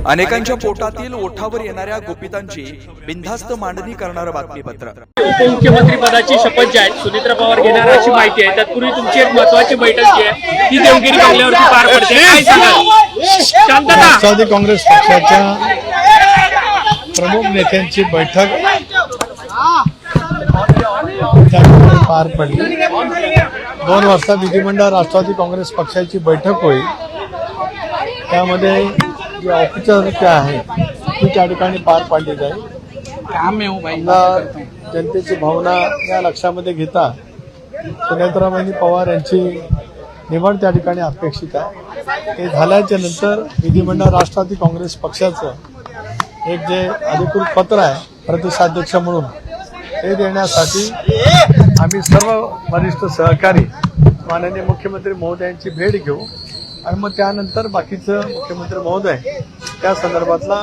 अनेकांच्या पोटातील ओठावर येणाऱ्या गुपितांची बिनधास्त मांडणी करणारं बातमीपत्र। उपमुख्यमंत्री पदाची शपथ जी आहे सुनीत्रा पवार घेणार अशी माहिती आहे। तत्पूर्वी तुमची एक महत्त्वाची बैठक जी आहे ती देवगिरी बंगल्यावरती पार पडते, काय सांगाल? शांतता। राष्ट्रवादी काँग्रेस पक्षाच्या प्रमुख नेत्यांची बैठक पार पडली। 2 वाजता विधिमंडळ राष्ट्रवादी काँग्रेस पक्षाची बैठक होईल। त्यामध्ये जी औपचारिकता आहे ती त्या ठिकाणी पार पाडली जाईल। जनतेची भावना या लक्षामध्ये घेता सुनेत्रा पवार यांची निवड त्या ठिकाणी अपेक्षित आहे। हे झाल्याच्या नंतर विधिमंडळ राष्ट्रवादी काँग्रेस पक्षाचं एक जे अधिकृत पत्र आहे प्रदेशाध्यक्ष म्हणून ते देण्यासाठी आम्ही सर्व वरिष्ठ सहकारी माननीय मुख्यमंत्री महोदयांची भेट घेऊ आणि मग त्यानंतर बाकीचं मुख्यमंत्री महोदय त्या संदर्भातला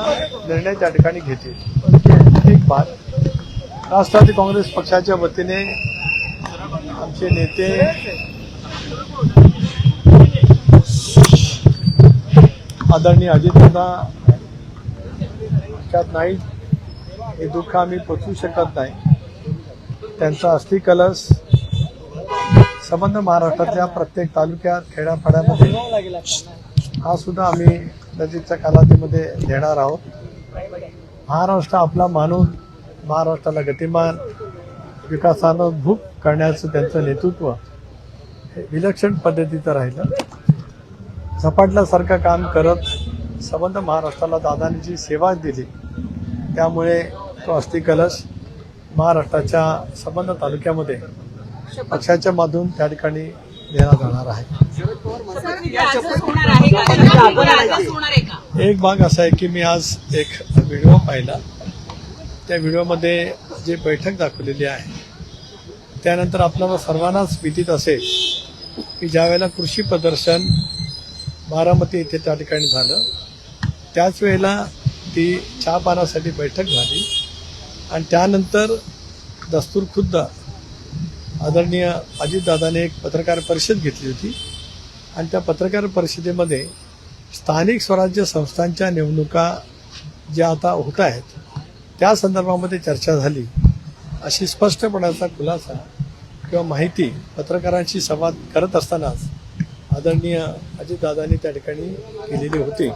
निर्णय त्या ठिकाणी घेतील। एक बात, राष्ट्रवादी काँग्रेस पक्षाच्या वतीने आमचे नेते आदरणीय अजितदादा त्यात नाही, हे दुःख आम्ही पोचवू शकत नाही। त्यांचा अस्थि कलश संबंध महाराष्ट्रातल्या प्रत्येक तालुक्यात खेड्यापाड्यामध्ये हा सुद्धा आम्ही नजीकच्या कालावधीमध्ये देणार आहोत। महाराष्ट्र आपला मानून महाराष्ट्राला गतिमान विकासानं भूक करण्याचं त्यांचं नेतृत्व हे विलक्षण पद्धतीचं राहिलं। झपाटल्यासारखं काम करत संबंध महाराष्ट्राला दादांनी जी सेवा दिली त्यामुळे तो अस्थि कलश महाराष्ट्राच्या संबंध तालुक्यामध्ये पक्षाच्या माध्यमातून त्या ठिकाणी देण्यात जाणार आहे। एक भाग असा आहे की मी आज एक व्हिडिओ पाहिला, त्या व्हिडिओमध्ये जे बैठक दाखवलेली आहे त्यानंतर आपल्याला सर्वांनाच भीतीत असेल की ज्यावेळेला कृषी प्रदर्शन बारामती येथे त्या ठिकाणी झालं त्याच वेळेला ती चहा पाण्यासाठी बैठक झाली आणि त्यानंतर दस्तूर खुद्द आदरणीय अजितदादाने एक पत्रकार परिषद घेतली होती आणि त्या पत्रकार परिषदेमध्ये स्थानिक स्वराज्य संस्थांच्या निवडणुका ज्या आता होत आहेत त्या संदर्भामध्ये चर्चा झाली अशी स्पष्टपणाचा खुलासा किंवा माहिती पत्रकारांशी संवाद करत असतानाच आदरणीय अजितदादांनी त्या ठिकाणी केलेली होती।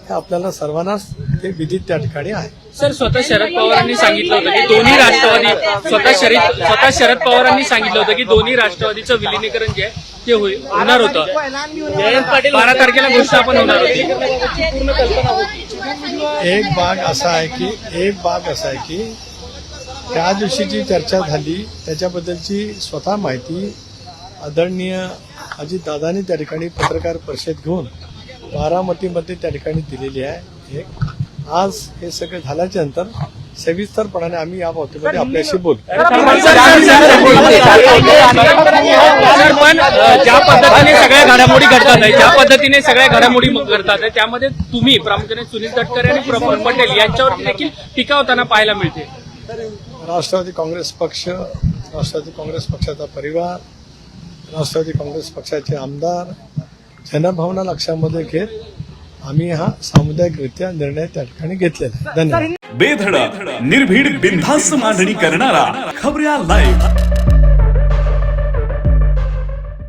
हे आपल्याला सर्वांनाच ते विदित त्या ठिकाणी आहे। सर, स्वतः शरद पवारांनी सांगितलं होतं की दोन्ही राष्ट्रवादी स्वतः शरद पवारांनी सांगितलं होतं की दोन्ही राष्ट्रवादीचं विलीनीकरण जे आहे ते होणार होतं। 12 तारखेला घोषणा पण होणार होती। एक भाग असा आहे की त्या दिवशी जी चर्चा झाली त्याच्याबद्दलची स्वतः माहिती आदरणीय अजितदादांनी त्या ठिकाणी पत्रकार परिषद घेऊन बारामतीमध्ये त्या ठिकाणी दिलेली आहे। आज हे सगळं झाल्याच्या नंतर सविस्तरपणाने आम्ही या बाबतीमध्ये आपल्याशी बोलू। पण ज्या पद्धतीने सगळ्या घडामोडी घडतात त्यामध्ये तुम्ही प्रामुख्याने सुनील तटकरे आणि प्रफुल्ल पटेल यांच्यावर देखील टीका होताना पाहायला मिळते। राष्ट्रवादी काँग्रेस पक्ष, राष्ट्रवादी काँग्रेस पक्षाचा परिवार, राष्ट्रवादी काँग्रेस पक्षाचे आमदार जनभावना लक्षामध्ये घेत आम्ही हा सामुदायिकरित्या निर्णय त्या ठिकाणी घेतलेला आहे। धन्यवाद। बेधडक निर्भीड बिनधास्त मांडणी करणारा खबऱ्या लाईव्ह।